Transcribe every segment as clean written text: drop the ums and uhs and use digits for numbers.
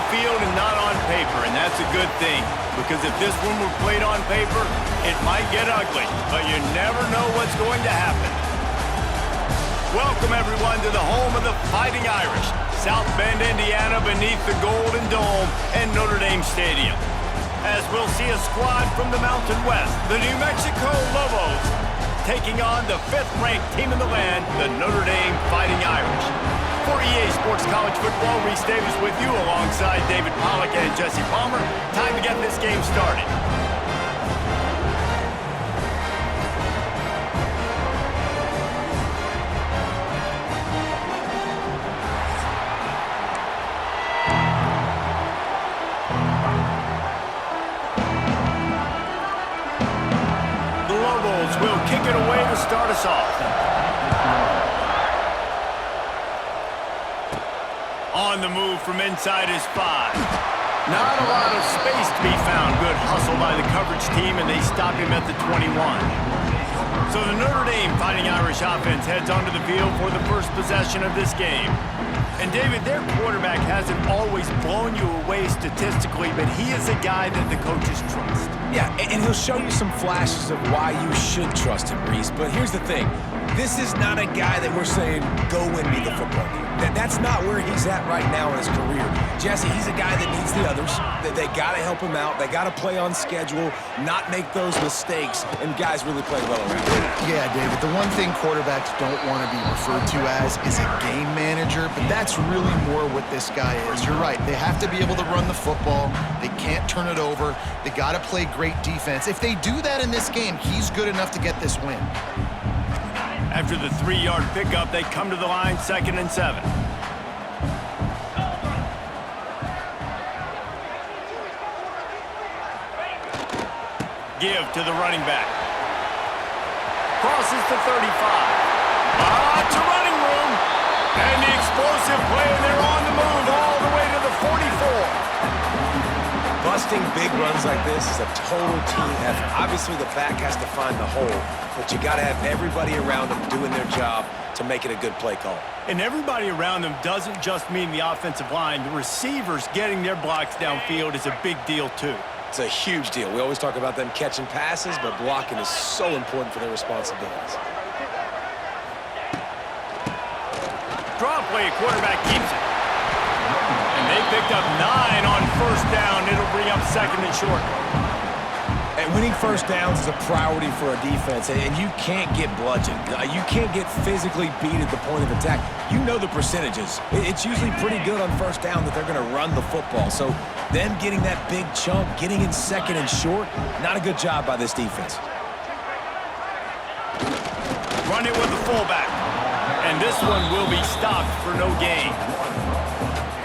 field and not on paper, and that's a good thing. Because if this one were played on paper, it might get ugly, but you never know what's going to happen. Welcome, everyone, to the home of the Fighting Irish, South Bend, Indiana, beneath the Golden Dome and Notre Dame Stadium. As we'll see a squad from the Mountain West, the New Mexico Lobos, taking on the 5th-ranked team in the land, the Notre Dame Fighting Irish. For EA Sports College Football, Reese Davis with you alongside David Pollack and Jesse Palmer. Time to get this game started. The Lobos will kick it away to start us off. On the move from inside his 5. Not a lot of space to be found. Good hustle by the coverage team, and they stop him at the 21. So the Notre Dame Fighting Irish offense heads onto the field for the first possession of this game. And David, their quarterback hasn't always blown you away statistically, but he is a guy that the coaches trust. Yeah, and he'll show you some flashes of why you should trust him, Reese. But here's the thing. This is not a guy that we're saying, go win me the football game. That's not where he's at right now in his career. Jesse, he's a guy that needs the others. They got to help him out. They got to play on schedule, not make those mistakes, and guys really play well around him. Yeah, David, the one thing quarterbacks don't want to be referred to as is a game manager, but that's really more what this guy is. You're right. They have to be able to run the football. They can't turn it over. They got to play great defense. If they do that in this game, he's good enough to get this win. After the 3-yard pickup, they come to the line, 2nd and 7. Give to the running back. Crosses to 35. To running room. And the explosive play, and they're on the move all the way to the 44. Busting big runs like this is a total team effort. Obviously, the back has to find the hole, but you got to have everybody around them doing their job to make it a good play call. And everybody around them doesn't just mean the offensive line. The receivers getting their blocks downfield is a big deal, too. It's a huge deal. We always talk about them catching passes, but blocking is so important for their responsibilities. Draw play, quarterback keeps it. And they picked up 9 on 1st down. It'll bring up 2nd and short. And winning first downs is a priority for a defense, and you can't get bludgeoned. You can't get physically beat at the point of attack. You know the percentages. It's usually pretty good on 1st down that they're going to run the football. So them getting that big chunk, getting in 2nd and short, not a good job by this defense. Run it with the fullback. And this one will be stopped for no gain.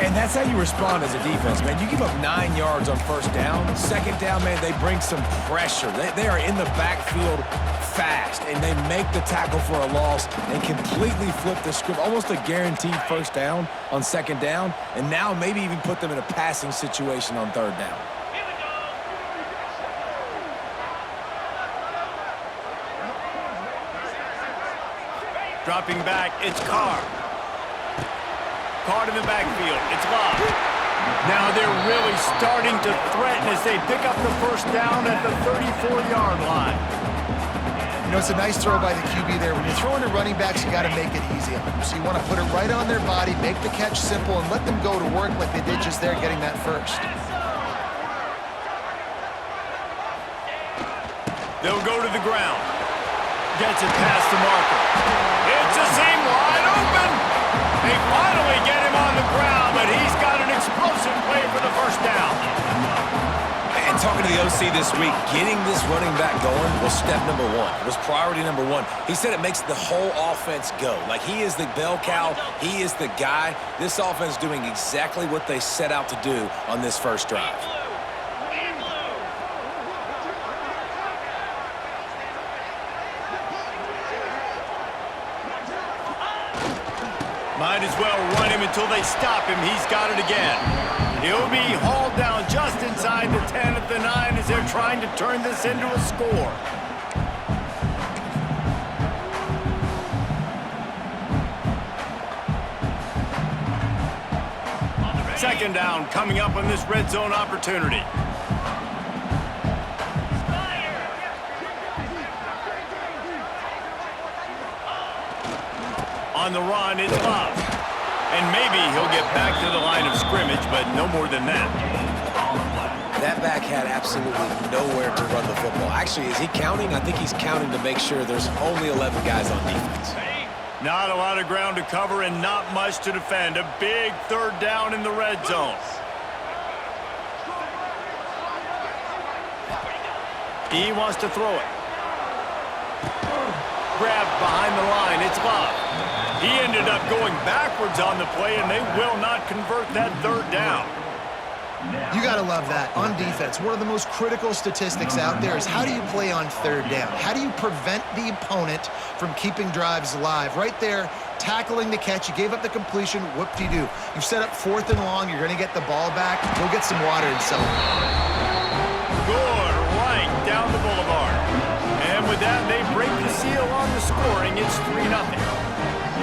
And that's how you respond as a defense, man. You give up 9 yards on 1st down. 2nd down, man, they bring some pressure. They are in the backfield fast, and they make the tackle for a loss and completely flip the script. Almost a guaranteed 1st down on 2nd down, and now maybe even put them in a passing situation on 3rd down. Dropping back, it's Carr. Caught in the backfield. It's Love. Now they're really starting to threaten as they pick up the 1st down at the 34-yard line. You know, it's a nice throw by the QB there. When you're throwing to running backs, you got to make it easy on them. So you want to put it right on their body, make the catch simple, and let them go to work like they did just there getting that 1st. They'll go to the ground. Gets it past the marker. It's a seam wide open. They finally get him on the ground, but he's got an explosive play for the 1st down. And talking to the OC this week, getting this running back going was step number 1. It was priority number 1. He said it makes the whole offense go. Like, he is the bell cow. He is the guy. This offense is doing exactly what they set out to do on this 1st drive. Might as well run him until they stop him. He's got it again. He'll be hauled down just inside the 10 at the 9 as they're trying to turn this into a score. Second down coming up on this red zone opportunity. On the run, it's Love. And maybe he'll get back to the line of scrimmage, but no more than that. That back had absolutely nowhere to run the football. Actually, is he counting? I think he's counting to make sure there's only 11 guys on defense. Not a lot of ground to cover and not much to defend. A big third down in the red zone. He wants to throw it. Grabbed behind the line. It's Love. He ended up going backwards on the play, and they will not convert that third down. You got to love that. On defense, one of the most critical statistics out there is how do you play on third down? How do you prevent the opponent from keeping drives alive? Right there, tackling the catch. You gave up the completion. Whoop-de-doo. You've set up 4th and long. You're going to get the ball back. Go get some water and sell it. Good right down the boulevard. And with that, they break the seal on the scoring. It's 3-0.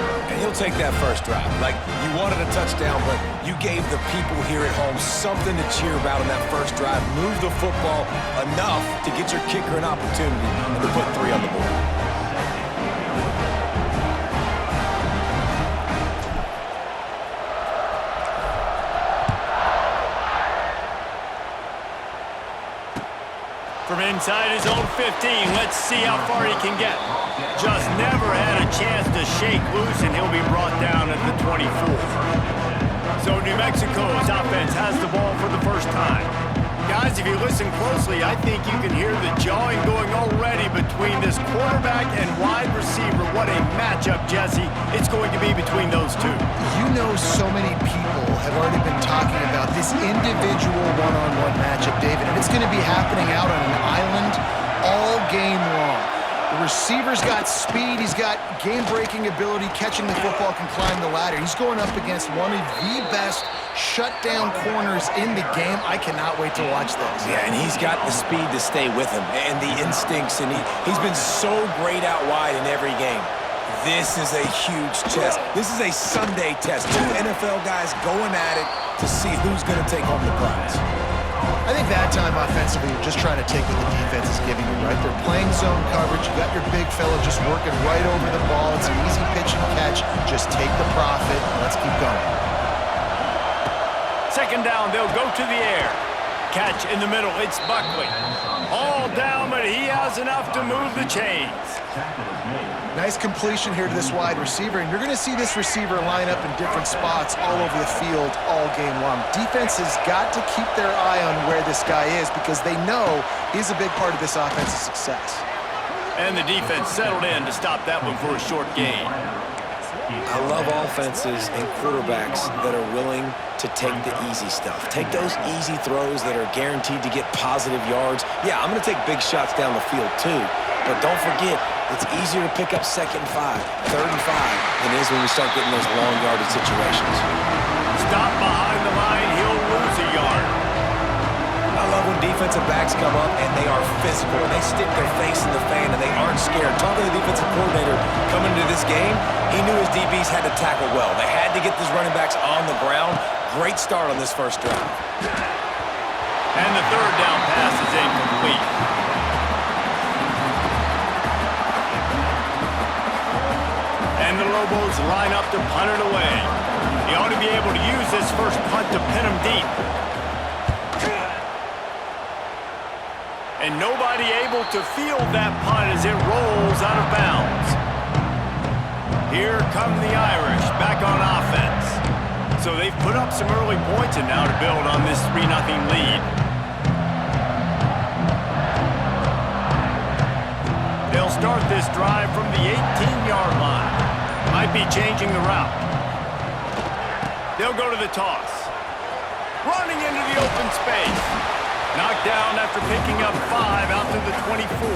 And he'll take that first drive. Like, you wanted a touchdown, but you gave the people here at home something to cheer about on that first drive. Move the football enough to get your kicker an opportunity and to put 3 on the board. From inside his own 15, let's see how far he can get. Just never had a chance to shake loose, and he'll be brought down at the 24. So New Mexico's offense has the ball for the first time. Guys, if you listen closely, I think you can hear the jawing going already between this quarterback and wide receiver. What a matchup, Jesse, it's going to be between those two. You know, so many people have already been talking about this individual one-on-one matchup, David, and it's going to be happening out on an island all game long. The receiver's got speed, he's got game-breaking ability, catching the football, can climb the ladder. He's going up against one of the best shutdown corners in the game. I cannot wait to watch this. Yeah, and he's got the speed to stay with him and the instincts, and he's been so great out wide in every game. This is a huge test. This is a Sunday test. 2 NFL guys going at it to see who's going to take home the prize. I think that time offensively, you're just trying to take what the defense is giving you, right? They're playing zone coverage. You got your big fella just working right over the ball. It's an easy pitch and catch. Just take the profit. Let's keep going. Second down, they'll go to the air. Catch in the middle, it's Buckley. All down, but he has enough to move the chains. Nice completion here to this wide receiver, and you're going to see this receiver line up in different spots all over the field all game long. Defense has got to keep their eye on where this guy is because they know he's a big part of this offense's success. And the defense settled in to stop that one for a short gain. I love offenses and quarterbacks that are willing to take the easy stuff. Take those easy throws that are guaranteed to get positive yards. Yeah, I'm going to take big shots down the field too. But don't forget, it's easier to pick up 2nd and 5, 3rd and 5 than it is when we start getting those long yardage situations. Stop behind the line, he'll lose a yard. I love when defensive backs come up and they are physical and they stick their face in the fan and they aren't scared. Talking to the defensive coordinator coming into this game, he knew his DBs had to tackle well. They had to get these running backs on the ground. Great start on this first drive. And the third down pass is incomplete. And the Lobos line up to punt it away. He ought to be able to use this first punt to pin him deep. And nobody able to field that punt as it rolls out of bounds. Here come the Irish back on offense. So they've put up some early points and now to build on this 3-0 lead. They'll start this drive from the 18-yard line. Might be changing the route. They'll go to the toss. Running into the open space. Knocked down after picking up 5 out to the 24.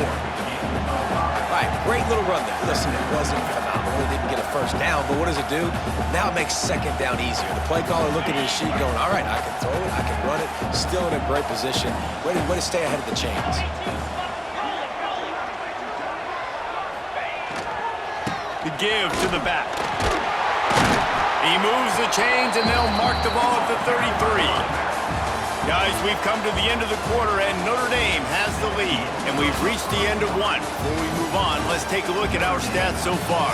All right, great little run there. Listen, it wasn't phenomenal. It didn't get a first down, but what does it do? Now it makes 2nd down easier. The play caller looking at his sheet going, all right, I can throw it, I can run it. Still in a great position. Way to stay ahead of the chains. The give to the back. He moves the chains, and they'll mark the ball at the 33. Guys, we've come to the end of the quarter, and Notre Dame has the lead. And we've reached the end of one. Before we move on, let's take a look at our stats so far.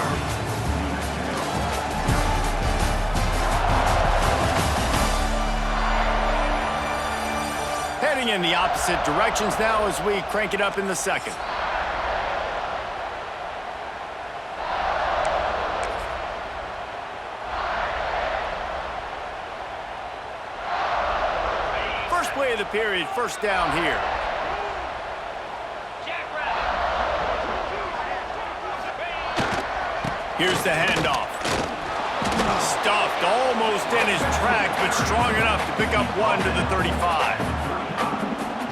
Heading in the opposite directions now as we crank it up in the second. First play of the period, first down here. Here's the handoff. Stuffed almost in his tracks, but strong enough to pick up one to the 35.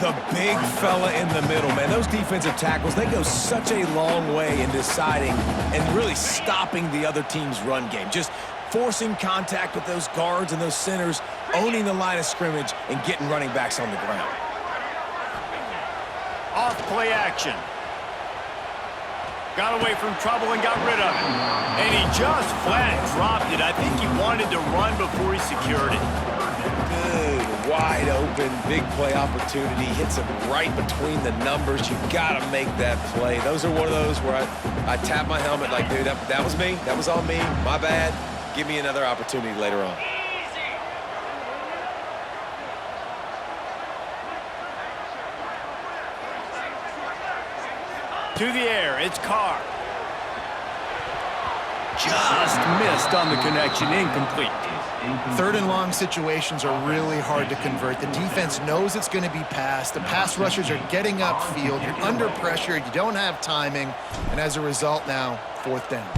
The big fella in the middle, man. Those defensive tackles, they go such a long way in deciding and really stopping the other team's run game. Just forcing contact with those guards and those centers, owning the line of scrimmage, and getting running backs on the ground. Off play action. Got away from trouble and got rid of it. And he just flat dropped it. I think he wanted to run before he secured it. Good, wide open, big play opportunity. Hits him right between the numbers. You got to make that play. Those are one of those where I tap my helmet like, dude, that was me. That was on me. My bad. Give me another opportunity later on. To the air, it's Carr. Just missed on the connection, incomplete. Third and long situations are really hard to convert. The defense knows it's going to be passed. The pass rushers are getting upfield. You're under pressure. You don't have timing. And as a result now, fourth down.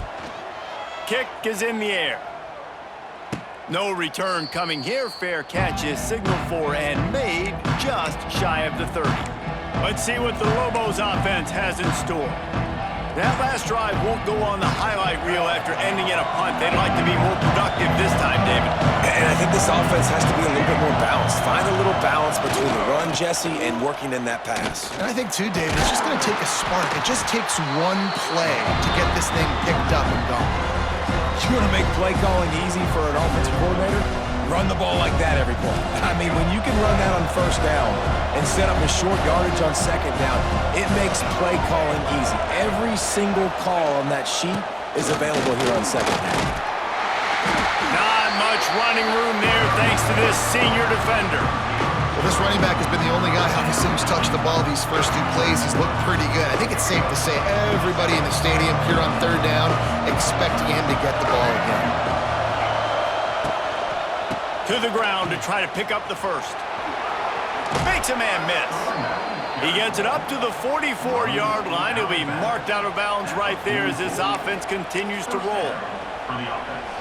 Kick is in the air. No return coming here. Fair catch is signaled for and made just shy of the 30. Let's see what the Lobos offense has in store. That last drive won't go on the highlight reel after ending in a punt. They'd like to be more productive this time, David. And I think this offense has to be a little bit more balanced. Find a little balance between the run, Jesse, and working in that pass. And I think, too, David, it's just going to take a spark. It just takes one play to get this thing picked up and going. You want to make play calling easy for an offensive coordinator? Run the ball like that every play. I mean, when you can run that on first down and set up a short yardage on second down, it makes play calling easy. Every single call on that sheet is available here on second down. Not much running room there thanks to this senior defender. Well, this running back has been the only guy obviously who's touched the ball these first two plays. He's looked pretty good. I think it's safe to say everybody in the stadium here on third down expecting him to get the ball again. To the ground to try to pick up the first. Makes a man miss. He gets it up to the 44-yard line. He'll be marked out of bounds right there as this offense continues to roll.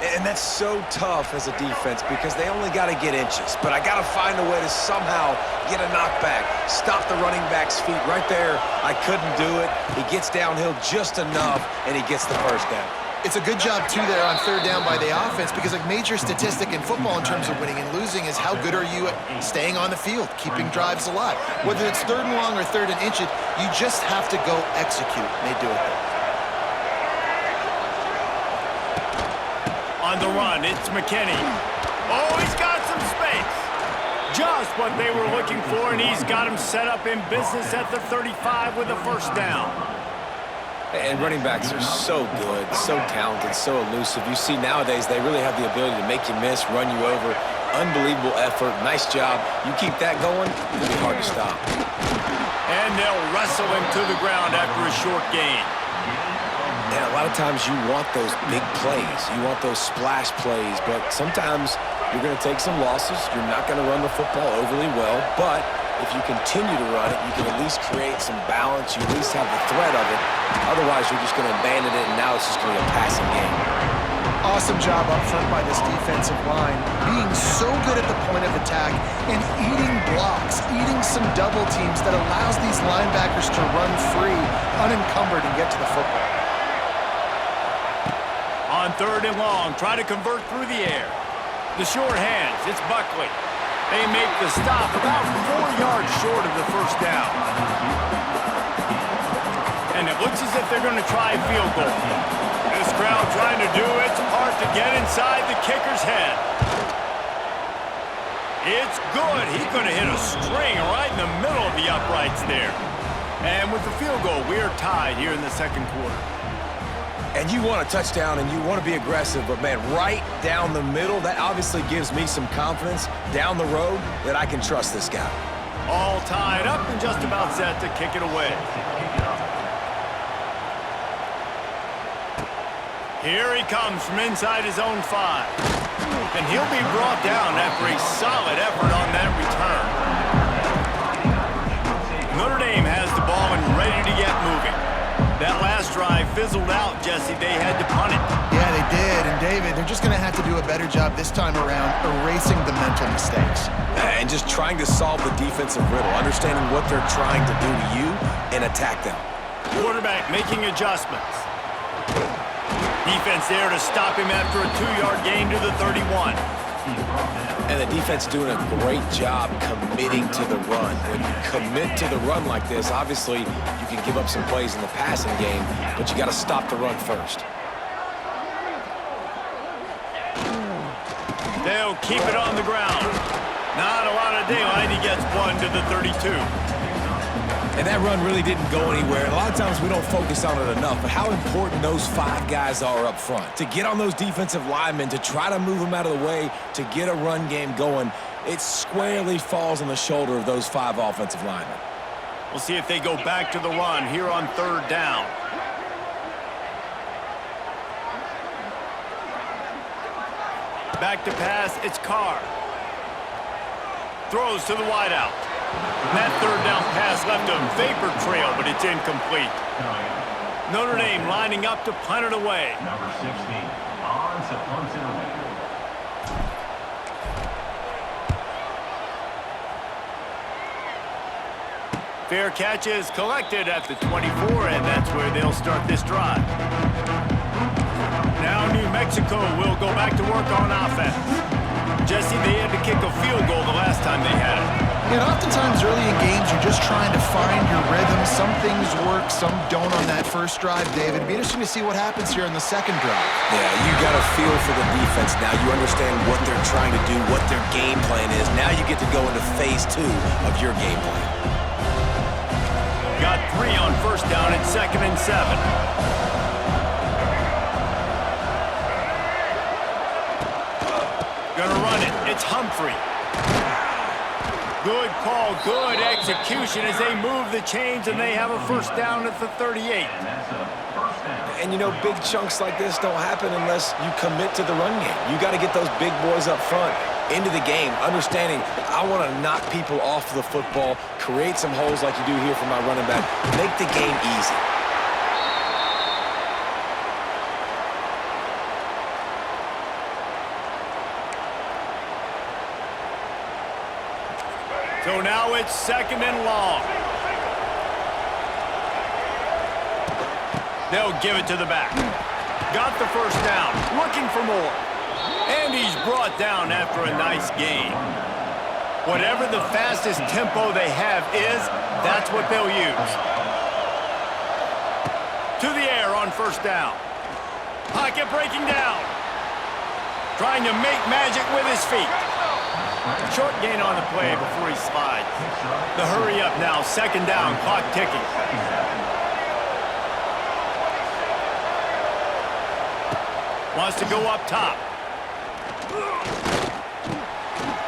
And that's so tough as a defense because they only got to get inches. But I got to find a way to somehow get a knockback, stop the running back's feet right there. I couldn't do it. He gets downhill just enough, and he gets the first down. It's a good job, too, there on third down by the offense because a major statistic in football in terms of winning and losing is how good are you at staying on the field, keeping drives alive. Whether it's third and long or third and inches, you just have to go execute. And they do it there. On the run, it's McKinney. Oh, he's got some space. Just what they were looking for, and he's got him set up in business at the 35 with a first down. And running backs are so good, so talented, so elusive. You see nowadays they really have the ability to make you miss, run you over. Unbelievable effort. Nice job. You keep that going, it'll be hard to stop. And they'll wrestle him to the ground after a short gain. And a lot of times you want those big plays. You want those splash plays. But sometimes you're going to take some losses. You're not going to run the football overly well. But if you continue to run it, you can at least create some balance. You at least have the threat of it. Otherwise, you're just going to abandon it, and now it's just going to be a passing game. Awesome job up front by this defensive line, being so good at the point of attack and eating blocks, eating some double teams that allows these linebackers to run free, unencumbered, and get to the football. On third and long, try to convert through the air. The short hands, it's Buckley. They make the stop about 4 yards short of the first down. And it looks as if they're going to try a field goal. This crowd trying to do its part to get inside the kicker's head. It's good. He could have hit a string right in the middle of the uprights there. And with the field goal, we are tied here in the second quarter. And you want a touchdown and you want to be aggressive, but man, right down the middle, that obviously gives me some confidence down the road that I can trust this guy. All tied up and just about set to kick it away. Here he comes from inside his own 5. And he'll be brought down after a solid effort on that return. Notre Dame has the ball and ready to get moving. That last drive fizzled out, Jesse. They had to punt it. Yeah, they did. And David, they're just going to have to do a better job this time around erasing the mental mistakes. And just trying to solve the defensive riddle, understanding what they're trying to do to you and attack them. Quarterback making adjustments. Defense there to stop him after a 2-yard gain to the 31. And the defense doing a great job committing to the run. When you commit to the run like this, obviously you can give up some plays in the passing game, but you got to stop the run first. They'll keep it on the ground. Not a lot of daylight. He gets one to the 32. And that run really didn't go anywhere. A lot of times we don't focus on it enough, but how important those 5 guys are up front. To get on those defensive linemen, to try to move them out of the way, to get a run game going, it squarely falls on the shoulder of those 5 offensive linemen. We'll see if they go back to the run here on 3rd down. Back to pass, it's Carr. Throws to the wideout. That 3rd down pass left a vapor trail, but it's incomplete. Notre Dame lining up to punt it away. Number 16, on to punt it away. Fair catch is collected at the 24, and that's where they'll start this drive. Now New Mexico will go back to work on offense. Jesse, they had to kick a field goal the last time they had it. And oftentimes early in games, you're just trying to find your rhythm. Some things work, some don't on that first drive, David. It'd be interesting to see what happens here in the second drive. Yeah, you got a feel for the defense now. You understand what they're trying to do, what their game plan is. Now you get to go into phase 2 of your game plan. Got 3 on 1st down at 2nd and 7. Gonna run it. It's Humphrey. Good call, good execution as they move the chains and they have a 1st down at the 38. And you know, big chunks like this don't happen unless you commit to the run game. You got to get those big boys up front into the game, understanding I want to knock people off the football, create some holes like you do here for my running back, make the game easy. So now it's 2nd and long. They'll give it to the back. Got the 1st down, looking for more. And he's brought down after a nice gain. Whatever the fastest tempo they have is, that's what they'll use. To the air on 1st down. Pocket breaking down. Trying to make magic with his feet. Short gain on the play before he slides. The hurry up now, 2nd down, clock ticking. Wants to go up top.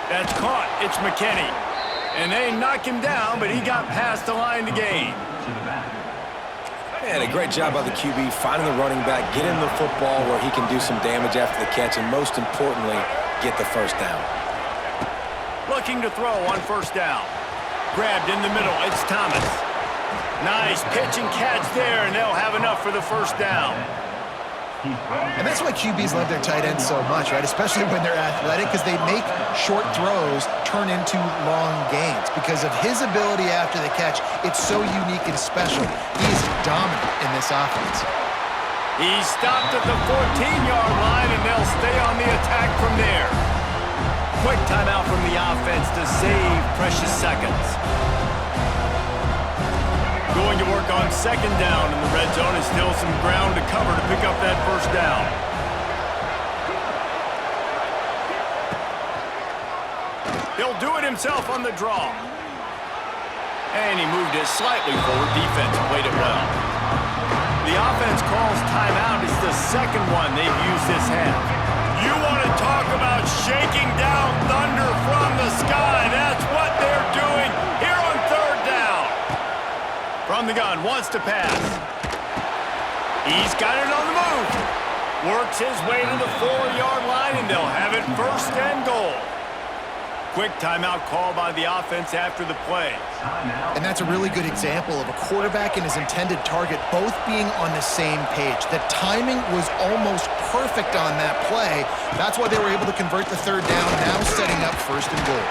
That's caught. It's McKinney. And they knock him down, but he got past the line to gain. And a great job by the QB finding the running back, getting the football where he can do some damage after the catch, and most importantly, get the 1st down. Looking to throw on 1st down. Grabbed in the middle. It's Thomas. Nice pitch and catch there, and they'll have enough for the 1st down. And that's why QBs love their tight ends so much, right? Especially when they're athletic, because they make short throws turn into long gains. Because of his ability after the catch, it's so unique and special. He's dominant in this offense. He's stopped at the 14-yard line, and they'll stay on the attack from there. Quick timeout from the offense to save precious seconds. Going to work on 2nd down in the red zone, and still some ground to cover to pick up that 1st down. do it himself on the draw. And he moved it slightly forward. Defense played it well. The offense calls timeout. It's the second one they've used this half. You want to talk about shaking down thunder from the sky. That's what they're doing here on third down. From the gun, wants to pass. He's got it on the move. Works his way to the 4-yard line, and they'll have it first and goal. Quick timeout call by the offense after the play. And that's a really good example of a quarterback and his intended target both being on the same page. The timing was almost perfect on that play. That's why they were able to convert the third down, now setting up first and goal.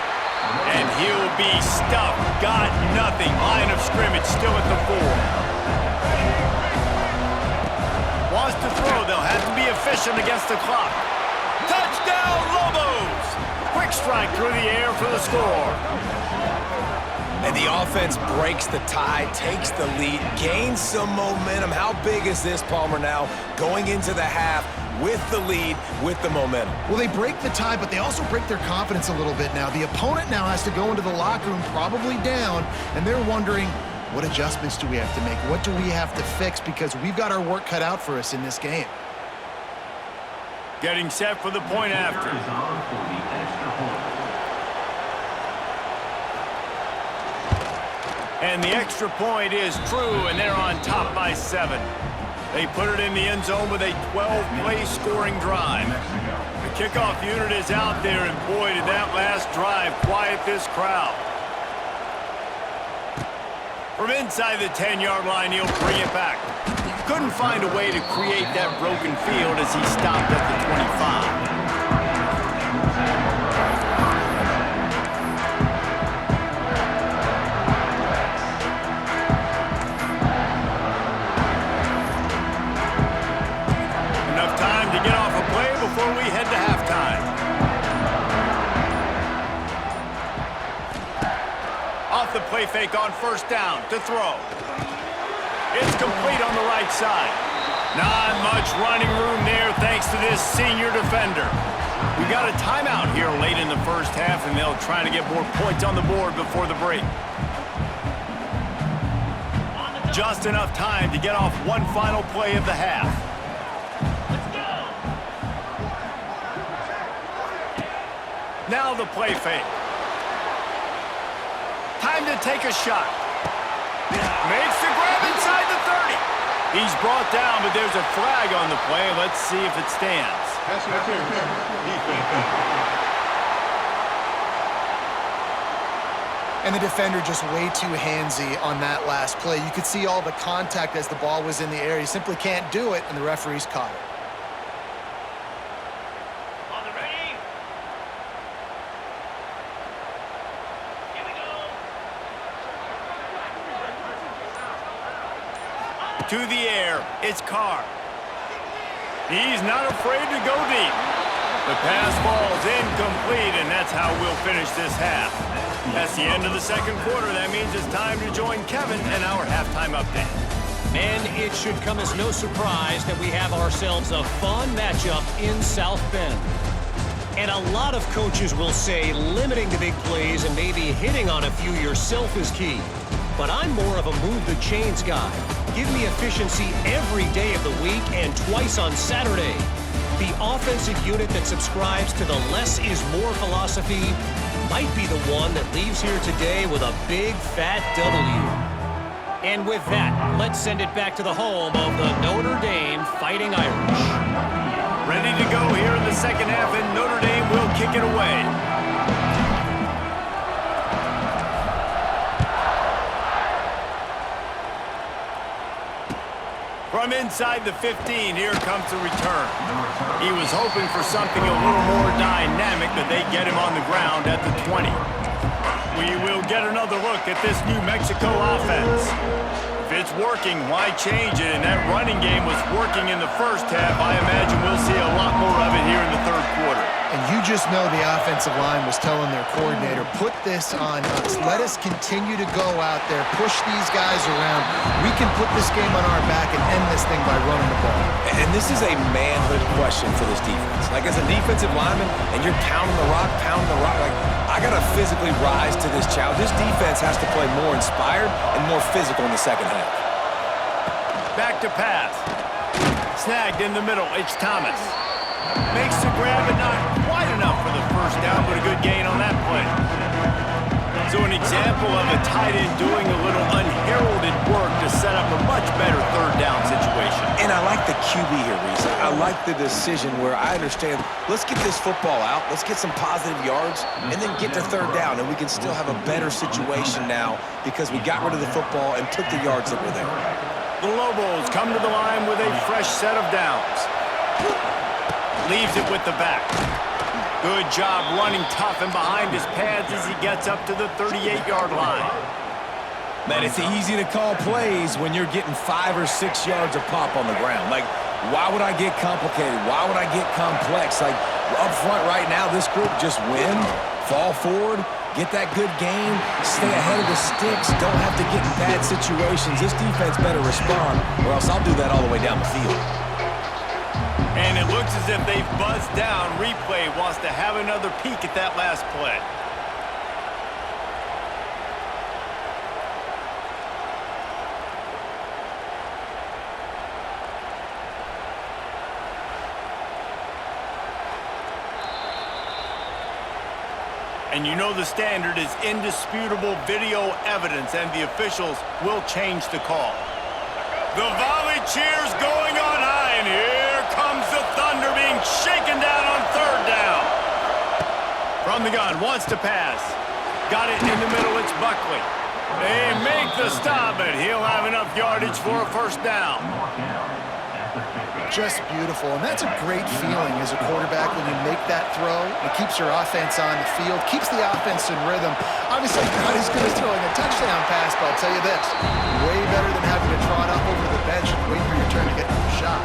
And he'll be stuffed. Got nothing. Line of scrimmage still at the 4. Wants to throw. They'll have to be efficient against the clock. Touchdown, Lobos! Quick strike through the air for the score. And the offense breaks the tie, takes the lead, gains some momentum. How big is this, Palmer, now going into the half with the lead, with the momentum? Well, they break the tie, but they also break their confidence a little bit now. The opponent now has to go into the locker room probably down, and they're wondering, what adjustments do we have to make? What do we have to fix? Because we've got our work cut out for us in this game. Getting set for the point after. And the extra point is true, and they're on top by 7. They put it in the end zone with a 12-play scoring drive. The kickoff unit is out there, and boy, did that last drive quiet this crowd. From inside the 10-yard line, he'll bring it back. Couldn't find a way to create that broken field as he stopped at the 25. Enough time to get off a play before we head to halftime. Off the play fake on first down to throw. It's complete on the right side. Not much running room there thanks to this senior defender. We got a timeout here late in the first half, and they'll try to get more points on the board before the break. Just enough time to get off one final play of the half. Now the play fake. Time to take a shot. Makes the grab inside the 30. He's brought down, but there's a flag on the play. Let's see if it stands. And the defender just way too handsy on that last play. You could see all the contact as the ball was in the air. He simply can't do it, and the referees caught it. To the air, it's Carr. He's not afraid to go deep. The pass falls incomplete, and that's how we'll finish this half. That's the end of the second quarter. That means it's time to join Kevin in our halftime update. And it should come as no surprise that we have ourselves a fun matchup in South Bend. And a lot of coaches will say limiting the big plays and maybe hitting on a few yourself is key. But I'm more of a move the chains guy. Give me efficiency every day of the week and twice on Saturday. The offensive unit that subscribes to the less is more philosophy might be the one that leaves here today with a big fat W. And with that, let's send it back to the home of the Notre Dame Fighting Irish. Ready to go here in the second half, and Notre Dame will kick it away. From inside the 15, here comes the return. He was hoping for something a little more dynamic, but they get him on the ground at the 20. We will get another look at this New Mexico offense. If it's working, why change it? And that running game was working in the first half. I imagine we'll see a lot more of it here in the third quarter. And you just know the offensive line was telling their coordinator, put this on us. Let us continue to go out there, push these guys around. We can put this game on our back and end this thing by running the ball. And this is a manhood question for this defense. Like, as a defensive lineman, and you're pounding the rock, like, I I got to physically rise to this challenge. This defense has to play more inspired and more physical in the second half. Back to pass. Snagged in the middle. It's Thomas. Makes the grab, but not quite enough for the first down, but a good gain on that play. So an example of a tight end doing a little unheralded work to set up a much better third down situation. And I like the QB here, Reese. I like the decision where I understand, let's get this football out, let's get some positive yards, and then get to third down, and we can still have a better situation now because we got rid of the football and took the yards that were there. The Lobos come to the line with a fresh set of downs. Leaves it with the back. Good job running tough and behind his pads as he gets up to the 38-yard line. Man, it's easy to call plays when you're getting 5 or 6 yards of pop on the ground. Like, why would I get complicated? Why would I get complex? Like, up front right now, this group just win, fall forward, get that good game, stay ahead of the sticks, don't have to get in bad situations. This defense better respond, or else I'll do that all the way down the field. And it looks as if they've buzzed down. Replay wants to have another peek at that last play. And you know the standard is indisputable video evidence, and the officials will change the call. The volley cheers going on high, and here comes the Thunder being shaken down on third down. From the gun, wants to pass. Got it in the middle, it's Buckley. They make the stop, but he'll have enough yardage for a first down. Just beautiful, and that's a great feeling as a quarterback when you make that throw. It keeps your offense on the field, keeps the offense in rhythm. Obviously, not as good as throwing a touchdown pass, but I'll tell you this, way better than having to trot up over to the bench and wait for your turn to get another shot.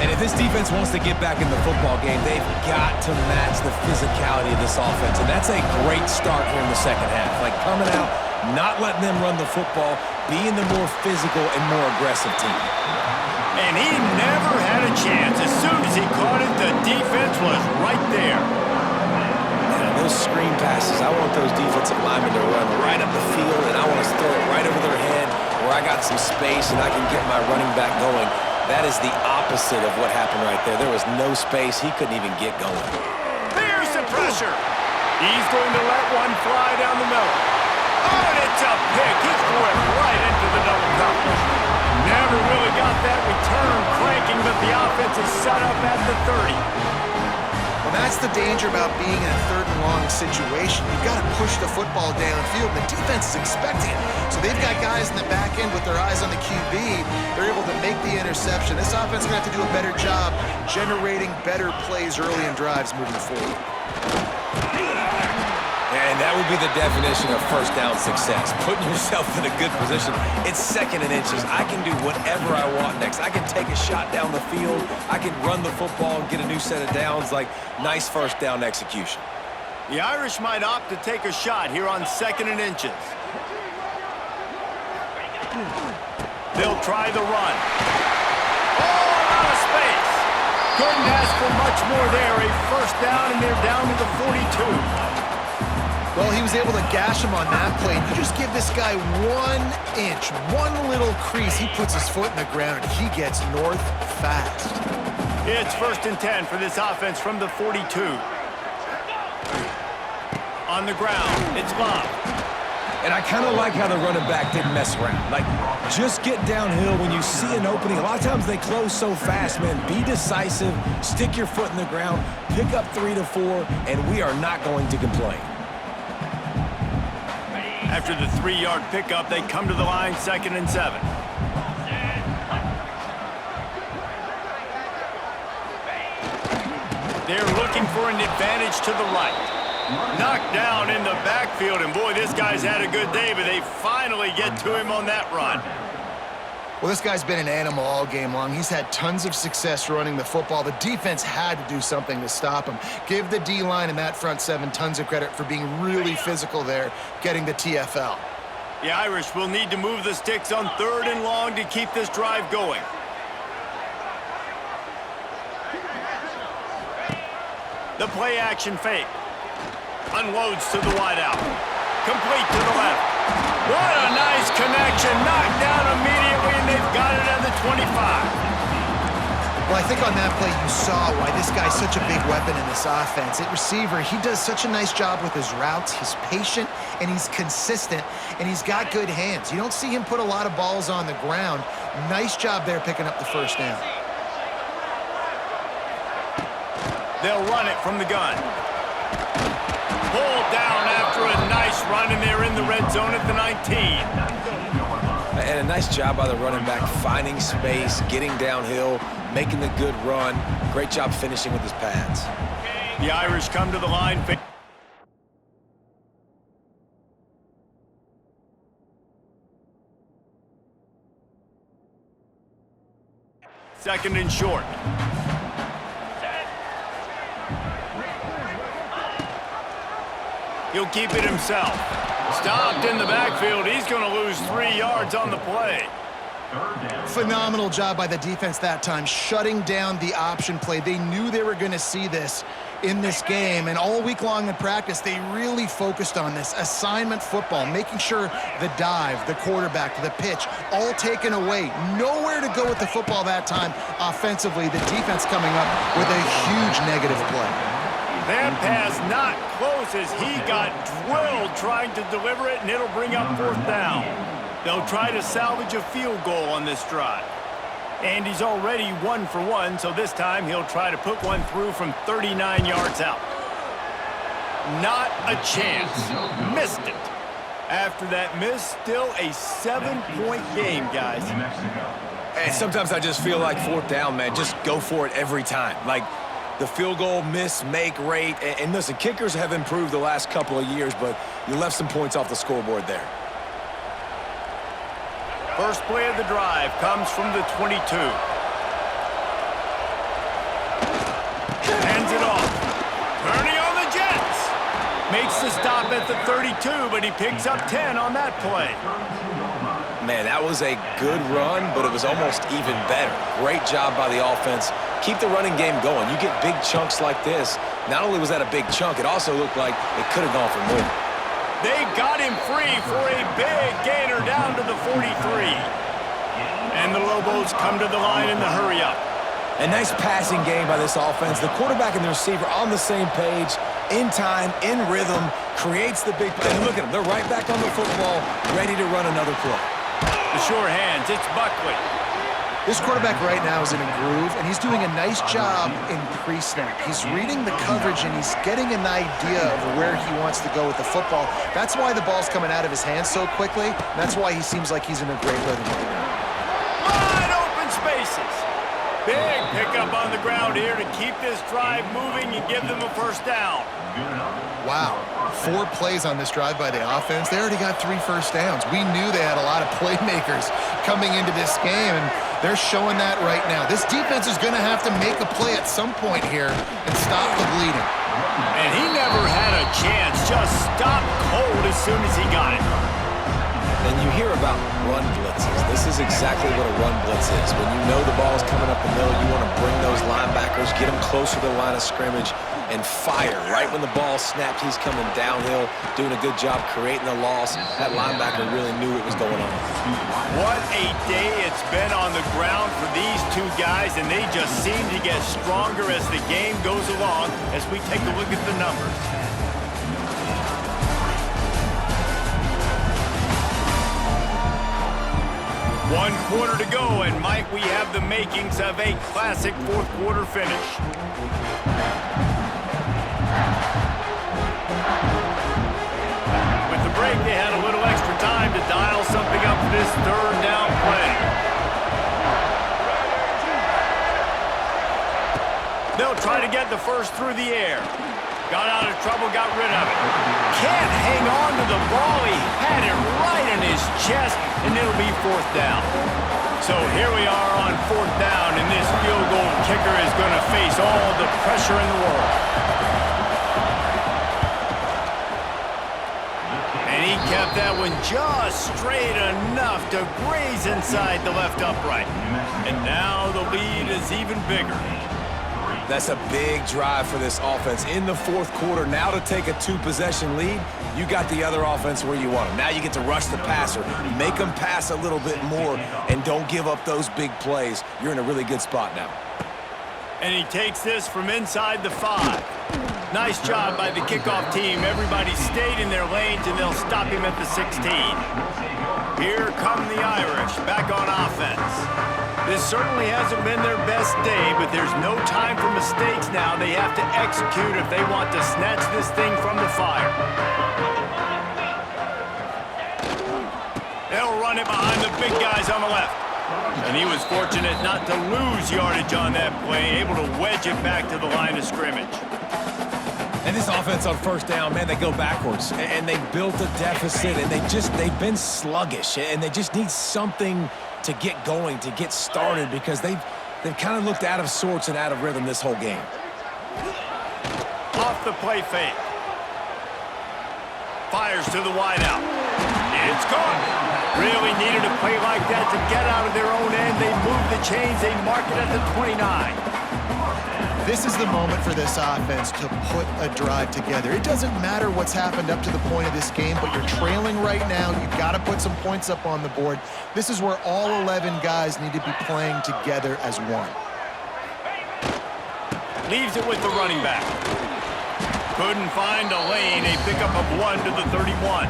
And if this defense wants to get back in the football game, they've got to match the physicality of this offense, and that's a great start here in the second half. Like, coming out, not letting them run the football, being the more physical and more aggressive team. And he never had a chance. As soon as he caught it, the defense was right there. Man, those screen passes, I want those defensive linemen to run right up the field, and I want to throw it right over their head where I got some space and I can get my running back going. That is the opposite of what happened right there. There was no space. He couldn't even get going. There's the pressure. He's going to let one fly down the middle. Oh, and it's a pick. He threw it right into the double coverage. Never really got that return cranking, but the offense is set up at the 30. Well, that's the danger about being in a third and long situation. You've got to push the football downfield. The defense is expecting it. So they've got guys in the back end with their eyes on the QB. They're able to make the interception. This offense is going to have to do a better job generating better plays early in drives moving forward. And that would be the definition of first down success. Putting yourself in a good position. It's second and inches. I can do whatever I want next. I can take a shot down the field. I can run the football and get a new set of downs. Like, nice first down execution. The Irish might opt to take a shot here on second and inches. They'll try the run. Oh, out of space. Couldn't ask for much more there. A first down, and they're down to the 42. Well, he was able to gash him on that play. You just give this guy 1 inch, one little crease. He puts his foot in the ground, and he gets north fast. It's first and 10 for this offense from the 42. On the ground, it's Bob. And I kind of like how the running back didn't mess around. Like, just get downhill when you see an opening. A lot of times they close so fast, man. Be decisive, stick your foot in the ground, pick up 3 to 4, and we are not going to complain. After the 3-yard pickup, they come to the line, 2nd and 7. They're looking for an advantage to the right. Knocked down in the backfield, and boy, this guy's had a good day, but they finally get to him on that run. Well, this guy's been an animal all game long. He's had tons of success running the football. The defense had to do something to stop him. Give the D-line and that front 7 tons of credit for being really physical there, getting the TFL. The Irish will need to move the sticks on 3rd and long to keep this drive going. The play action fake. Unloads to the wideout. Complete to the left. What a nice connection. Knocked down immediately, and they've got it at the 25. Well, I think on that play you saw why this guy's such a big weapon in this offense. At receiver, he does such a nice job with his routes. He's patient, and he's consistent, and he's got good hands. You don't see him put a lot of balls on the ground. Nice job there picking up the first down. They'll run it from the gun. Pulled down after a nice run, and they're in the red zone at the 19. And a nice job by the running back, finding space, getting downhill, making the good run. Great job finishing with his pads. The Irish come to the line. Second and short. He'll keep it himself. Stopped in the backfield. He's going to lose 3 yards on the play. Phenomenal job by the defense that time, shutting down the option play. They knew they were going to see this in this game, and all week long in practice, they really focused on this assignment football, making sure the dive, the quarterback, the pitch, all taken away. Nowhere to go with the football that time offensively. The defense coming up with a huge negative play. That pass not close as he got drilled trying to deliver it, and it'll bring up fourth down. They'll try to salvage a field goal on this drive. And he's already 1 for 1, so this time he'll try to put one through from 39 yards out. Not a chance. Missed it. After that miss, still a 7-point game, guys. And sometimes I just feel like fourth down, man. Just go for it every time. Like, the field goal miss, make rate. And listen, kickers have improved the last couple of years, but you left some points off the scoreboard there. First play of the drive comes from the 22. Hands it off. Turning on the Jets. Makes the stop at the 32, but he picks up 10 on that play. Man, that was a good run, but it was almost even better. Great job by the offense. Keep the running game going. You get big chunks like this. Not only was that a big chunk, it also looked like it could have gone for more. They got him free for a big gainer down to the 43. And the Lobos come to the line in the hurry-up. A nice passing game by this offense. The quarterback and the receiver on the same page, in time, in rhythm, creates the big play. And look at them. They're right back on the football, ready to run another play. The sure hands. It's Buckley. This quarterback right now is in a groove, and he's doing a nice job in pre-snap. He's reading the coverage, and he's getting an idea of where he wants to go with the football. That's why the ball's coming out of his hands so quickly. That's why he seems like he's in a great rhythm right now. Wide open spaces. Big pickup on the ground here to keep this drive moving and give them a first down. Wow, 4 plays on this drive by the offense. They already got 3 first downs. We knew they had a lot of playmakers coming into this game, and they're showing that right now. This defense is going to have to make a play at some point here and stop the bleeding. And he never had a chance. Just stopped cold as soon as he got it. And you hear about run blitzes. This is exactly what a run blitz is. When you know the ball's coming up the middle, you want to bring those linebackers, get them closer to the line of scrimmage, and fire. Right when the ball snapped, he's coming downhill, doing a good job creating the loss. That linebacker really knew what was going on. What a day it's been on the ground for these two guys, and they just seem to get stronger as the game goes along as we take a look at the numbers. One quarter to go, and might we have the makings of a classic fourth quarter finish. With the break, they had a little extra time to dial something up for this third down play. They'll try to get the first through the air. Got out of trouble, got rid of it. Can't hang on to the ball. He had it right in his chest, and it'll be fourth down. So here we are on fourth down, and this field goal kicker is going to face all the pressure in the world. And he kept that one just straight enough to graze inside the left upright. And now the lead is even bigger. That's a big drive for this offense in the fourth quarter. Now to take a 2-possession lead, you got the other offense where you want them. Now you get to rush the passer, make them pass a little bit more, and don't give up those big plays. You're in a really good spot now. And he takes this from inside the 5. Nice job by the kickoff team. Everybody stayed in their lanes, and they'll stop him at the 16. Here come the Irish, back on offense. This certainly hasn't been their best day, but there's no time for mistakes now. They have to execute if they want to snatch this thing from the fire. They'll run it behind the big guys on the left. And he was fortunate not to lose yardage on that play, able to wedge it back to the line of scrimmage. And this offense on first down, man, they go backwards. And they built a deficit, and they've been sluggish. And they just need something to get going, to get started, because they've kind of looked out of sorts and out of rhythm this whole game. Off the play fake. Fires to the wideout. It's gone. Really needed a play like that to get out of their own end. They move the chains. They mark it at the 29. This is the moment for this offense to put a drive together. It doesn't matter what's happened up to the point of this game, but you're trailing right now. You've got to put some points up on the board. This is where all 11 guys need to be playing together as one. Leaves it with the running back. Couldn't find a lane. A pickup of 1 to the 31.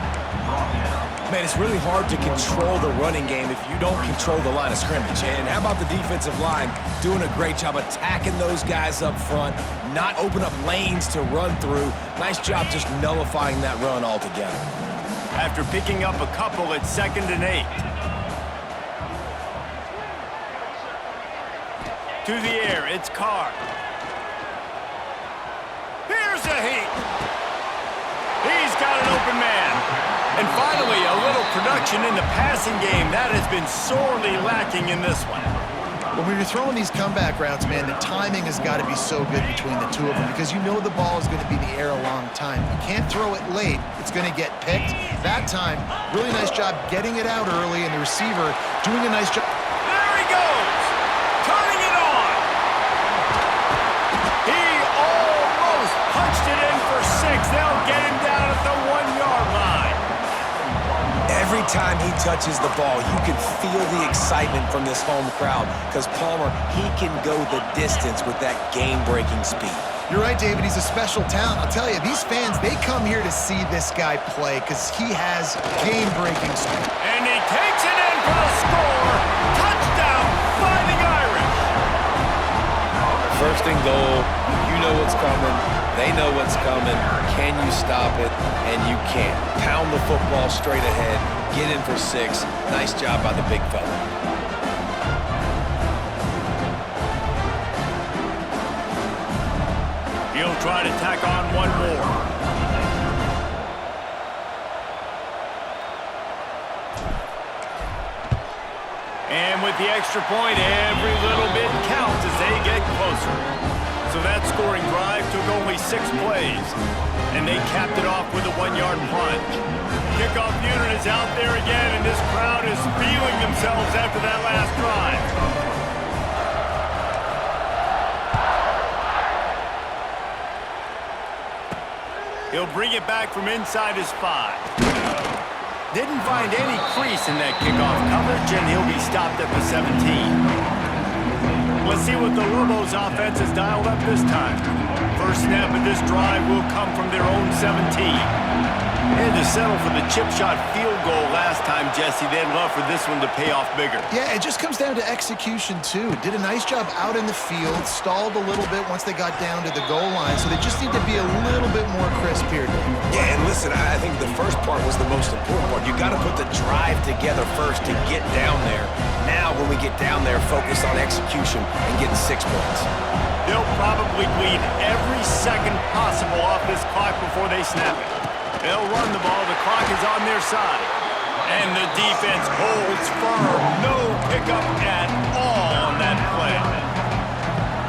Man, it's really hard to control the running game if you don't control the line of scrimmage. And how about the defensive line doing a great job attacking those guys up front, not open up lanes to run through. Nice job just nullifying that run altogether. After picking up a couple, it's 2nd and 8. To the air, it's Carr. Here's a heat. He's got an open man. And finally, a little production in the passing game. That has been sorely lacking in this one. When you're throwing these comeback routes, man, the timing has got to be so good between the two of them because you know the ball is going to be in the air a long time. You can't throw it late. It's going to get picked. That time, really nice job getting it out early, and the receiver doing a nice job. There he goes! Turning it on! He almost punched it in for 6. They'll get him down at the 1-yard line. Every time he touches the ball, you can feel the excitement from this home crowd because Palmer, he can go the distance with that game-breaking speed. You're right, David. He's a special talent. I'll tell you, these fans, they come here to see this guy play because he has game-breaking speed. And he takes it in for the score. Touchdown, Fighting Irish. First and goal, you know what's coming. They know what's coming. Can you stop it? And you can't. Pound the football straight ahead. Get in for 6. Nice job by the big fella. He'll try to tack on one more. And with the extra point, every little bit counts as they get closer. So that scoring drive took only 6 plays, and they capped it off with a 1-yard plunge. Kickoff unit is out there again, and this crowd is feeling themselves after that last drive. He'll bring it back from inside his 5. Didn't find any crease in that kickoff coverage, and he'll be stopped at the 17. Let's see what the Lobos offense has dialed up this time. First snap of this drive will come from their own 17. They had to settle for the chip shot field goal last time, Jesse. They'd love for this one to pay off bigger. Yeah, it just comes down to execution, too. Did a nice job out in the field, stalled a little bit once they got down to the goal line, so they just need to be a little bit more crisp here. Yeah, and listen, I think the first part was the most important part. You got to put the drive together first to get down there. Now, when we get down there, focus on execution and getting 6 points. They'll probably bleed every second possible off this clock before they snap it. They'll run the ball. The clock is on their side. And the defense holds firm. No pickup at all on that play.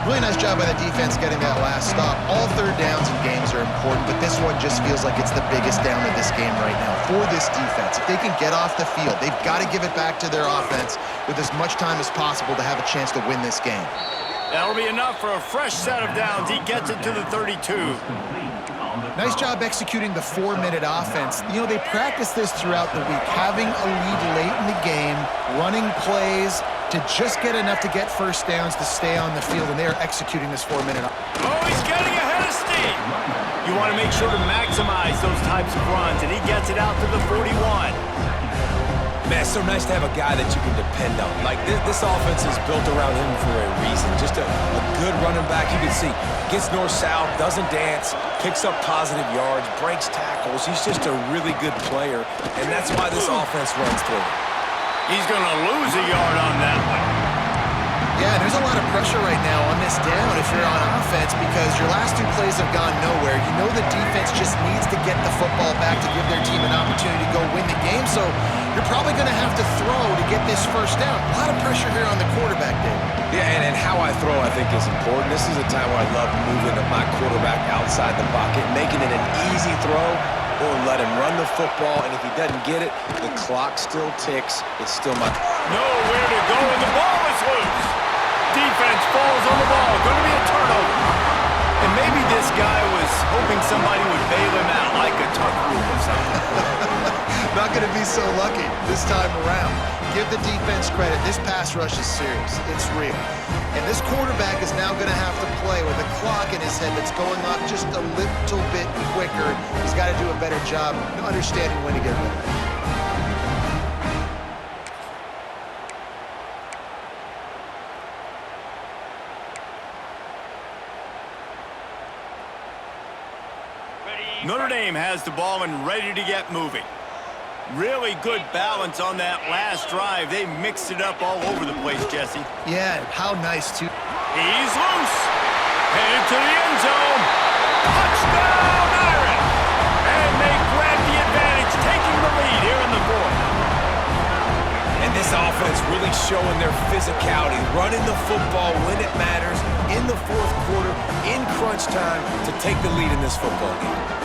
Really nice job by the defense getting that last stop. All third downs in games are important, but this one just feels like it's the biggest down of this game right now for this defense. If they can get off the field, they've got to give it back to their offense with as much time as possible to have a chance to win this game. That'll be enough for a fresh set of downs. He gets it to the 32. Nice job executing the 4-minute offense. You know, they practice this throughout the week, having a lead late in the game, running plays to just get enough to get first downs to stay on the field, and they are executing this 4-minute. Oh, he's getting ahead of steam. You want to make sure to maximize those types of runs, and he gets it out to the 41. Man, it's so nice to have a guy that you can depend on. Like, this offense is built around him for a reason. Just a good running back. You can see, gets north-south, doesn't dance, picks up positive yards, breaks tackles. He's just a really good player, and that's why this offense runs through him. He's going to lose a yard on that one. Yeah, there's a lot of pressure right now on this down if you're on offense because your last 2 plays have gone nowhere. You know the defense just needs to get the football back to give their team an opportunity to go win the game, so you're probably going to have to throw to get this first down. A lot of pressure here on the quarterback, Dave. Yeah, and how I throw, I think, is important. This is a time where I love moving my quarterback outside the pocket, making it an easy throw, or let him run the football, and if he doesn't get it, the clock still ticks. It's still my... Nowhere to go, and the ball is loose. Defense falls on the ball. Going to be a turnover. And maybe this guy was hoping somebody would bail him out, like a tuck rule or something. Not going to be so lucky this time around. Give the defense credit. This pass rush is serious. It's real. And this quarterback is now going to have to play with a clock in his head that's going up just a little bit quicker. He's got to do a better job understanding when to get rid of it. Notre Dame has the ball and ready to get moving. Really good balance on that last drive. They mixed it up all over the place, Jesse. Yeah, how nice, too. He's loose. Headed to the end zone. Touchdown, Irish! And they grab the advantage, taking the lead here in the 4th. And this offense really showing their physicality, running the football when it matters, in the 4th quarter, in crunch time, to take the lead in this football game.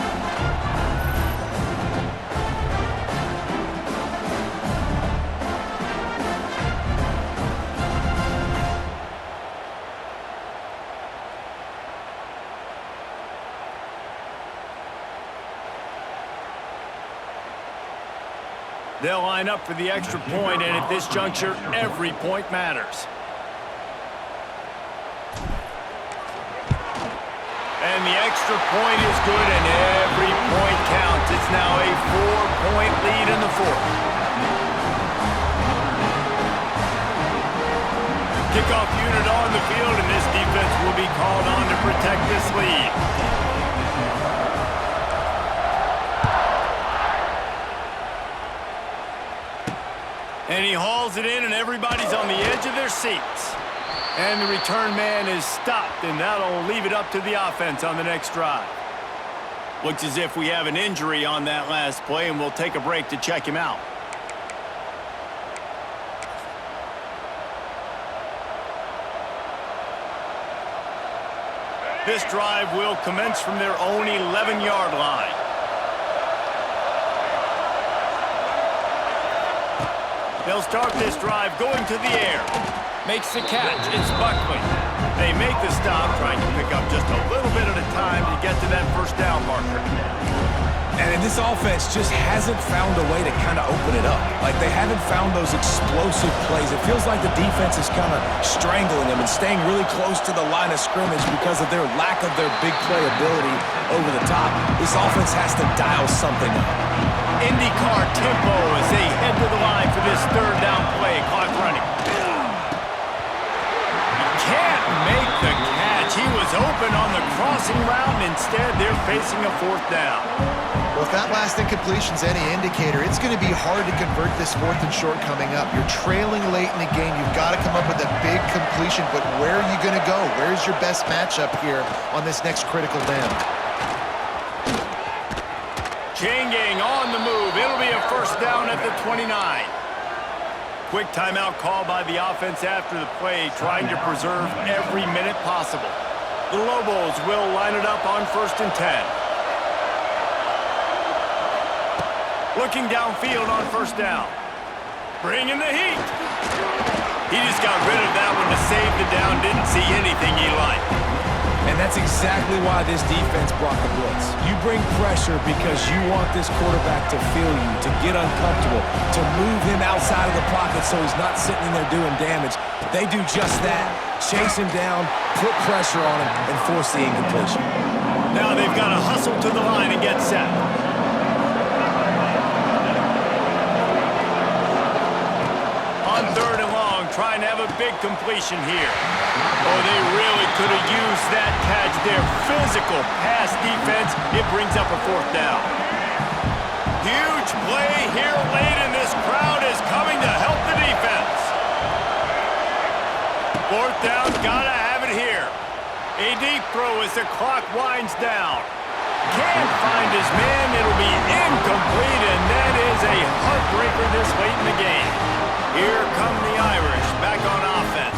They'll line up for the extra point, and at this juncture, every point matters. And the extra point is good, and every point counts. It's now a 4-point lead in the 4th. Kickoff unit on the field, and this defense will be called on to protect this lead. And he hauls it in, and everybody's on the edge of their seats. And the return man is stopped, and that'll leave it up to the offense on the next drive. Looks as if we have an injury on that last play, and we'll take a break to check him out. This drive will commence from their own 11-yard line. They'll start this drive going to the air. Makes the catch. It's Buckley. They make the stop, trying to pick up just a little bit at a time to get to that first down marker. And this offense just hasn't found a way to kind of open it up. Like, they haven't found those explosive plays. It feels like the defense is kind of strangling them and staying really close to the line of scrimmage because of their lack of their big play ability over the top. This offense has to dial something up. IndyCar tempo as they head to the line for this 3rd down play. Clock running. He can't make the catch. He was open on the crossing route, and instead they're facing a 4th down. Well, if that last incompletion's any indicator, it's going to be hard to convert this 4th and short coming up. You're trailing late in the game. You've got to come up with a big completion, but where are you going to go? Where's your best matchup here on this next critical down? Chain gang on the move. It'll be a first down at the 29. Quick timeout call by the offense after the play, trying to preserve every minute possible. The Lobos will line it up on 1st and 10. Looking downfield on 1st down. Bringing the heat. He just got rid of that one to save the down. Didn't see anything he liked. And that's exactly why this defense brought the blitz. You bring pressure because you want this quarterback to feel you, to get uncomfortable, to move him outside of the pocket so he's not sitting in there doing damage. They do just that. Chase him down, put pressure on him, and force the incompletion. Now they've got to hustle to the line and get set. On 3rd and long, trying to have a big completion here. Oh, they really could have used that catch there. Physical pass defense. It brings up a 4th down. Huge play here late, and this crowd is coming to help the defense. 4th down, gotta have it here. A deep throw as the clock winds down. Can't find his man. It'll be incomplete, and that is a heartbreaker this late in the game. Here come the Irish back on offense.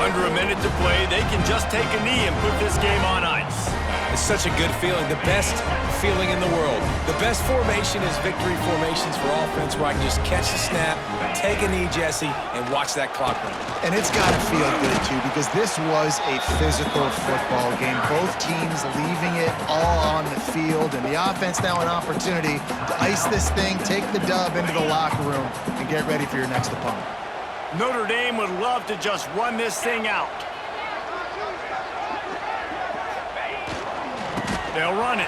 Under a minute to play, they can just take a knee and put this game on ice. It's such a good feeling, the best feeling in the world. The best formation is victory formations for offense where I can just catch the snap, take a knee, Jesse, and watch that clock run. And it's got to feel good, too, because this was a physical football game. Both teams leaving it all on the field, and the offense now an opportunity to ice this thing, take the dub into the locker room, and get ready for your next opponent. Notre Dame would love to just run this thing out. They'll run it.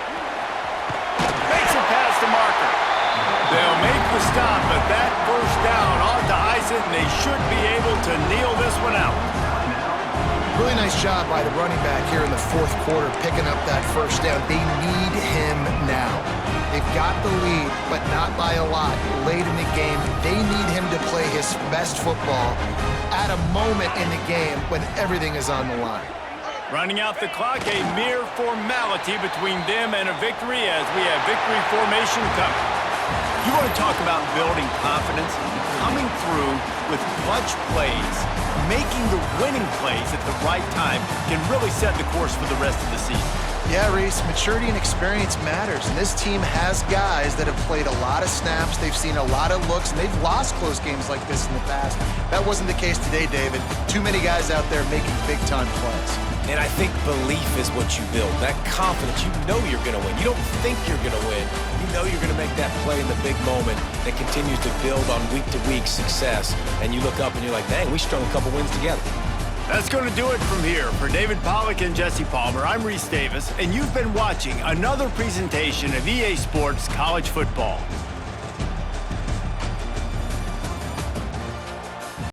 Makes it past the marker. They'll make the stop, but that 1st down ought to ice it, and they should be able to kneel this one out. Really nice job by the running back here in the 4th quarter, picking up that 1st down. They need him now. They've got the lead, but not by a lot. Late in the game, they need him to play his best football at a moment in the game when everything is on the line. Running out the clock, a mere formality between them and a victory as we have victory formation coming. You want to talk about building confidence? Coming through with clutch plays, making the winning plays at the right time can really set the course for the rest of the season. Yeah, Reese, maturity and experience matters, and this team has guys that have played a lot of snaps, they've seen a lot of looks, and they've lost close games like this in the past. That wasn't the case today, David. Too many guys out there making big-time plays. And I think belief is what you build. That confidence, you know you're going to win. You don't think you're going to win. You know you're going to make that play in the big moment that continues to build on week-to-week success. And you look up and you're like, dang, we strung a couple wins together. That's going to do it from here. For David Pollack and Jesse Palmer, I'm Reese Davis, and you've been watching another presentation of EA Sports College Football.